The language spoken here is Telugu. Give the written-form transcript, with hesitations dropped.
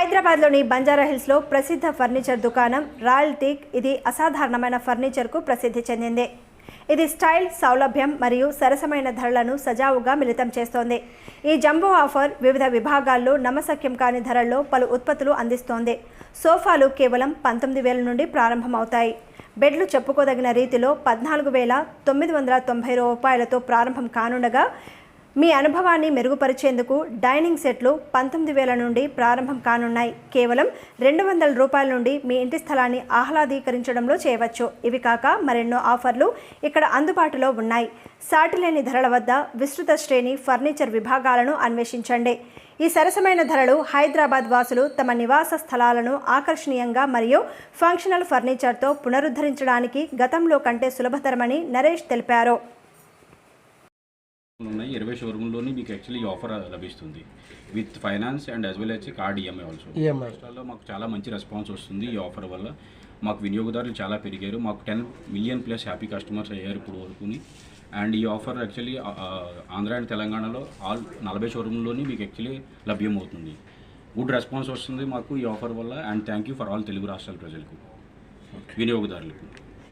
హైదరాబాద్లోని బంజారాహిల్స్లో ప్రసిద్ధ ఫర్నిచర్ దుకాణం రాయల్ టీక్ ఇది అసాధారణమైన ఫర్నిచర్కు ప్రసిద్ధి చెందింది. ఇది స్టైల్, సౌలభ్యం మరియు సరసమైన ధరలను సజావుగా మిళితం చేస్తోంది. ఈ జంబో ఆఫర్ వివిధ విభాగాల్లో నమ్మశక్యం కాని ధరల్లో పలు ఉత్పత్తులు అందిస్తోంది. సోఫాలు కేవలం 19,000 నుండి ప్రారంభమవుతాయి. బెడ్లు చెప్పుకోదగిన రీతిలో 14,990 రూపాయలతో ప్రారంభం కానుండగా, మీ అనుభవాన్ని మెరుగుపరిచేందుకు డైనింగ్ సెట్లు 19,000 నుండి ప్రారంభం కానున్నాయి. కేవలం 200 రూపాయల నుండి మీ ఇంటి స్థలాన్ని ఆహ్లాదీకరించడంలో చేయవచ్చు. ఇవి కాక మరెన్నో ఆఫర్లు ఇక్కడ అందుబాటులో ఉన్నాయి. సాటిలేని ధరల వద్ద విస్తృత శ్రేణి ఫర్నిచర్ విభాగాలను అన్వేషించండి. ఈ సరసమైన ధరలు హైదరాబాద్ వాసులు తమ నివాస స్థలాలను ఆకర్షణీయంగా మరియు ఫంక్షనల్ ఫర్నిచర్తో పునరుద్ధరించడానికి గతంలో కంటే సులభతరమని నరేష్ తెలిపారు. 20 షోరూమ్లోని మీకు యాక్చువల్లీ ఆఫర్ లభిస్తుంది with finance and as well as card EMI also. రాష్ట్రాల్లో మాకు చాలా మంచి రెస్పాన్స్ వస్తుంది. ఈ ఆఫర్ వల్ల మాకు వినియోగదారులు చాలా పెరిగారు. మాకు 10 మిలియన్ ప్లస్ హ్యాపీ కస్టమర్స్ అయ్యారు ఇప్పుడు వరకుని. అండ్ ఈ ఆఫర్ యాక్చువల్లీ ఆంధ్ర అండ్ తెలంగాణలో ఆల్ 40 షోరూమ్లోని మీకు యాక్చువల్లీ లభ్యమవుతుంది. గుడ్ రెస్పాన్స్ వస్తుంది మాకు ఈ ఆఫర్ వల్ల. And thank you for all Telugu రాష్ట్రాల ప్రజలకు, వినియోగదారులకు.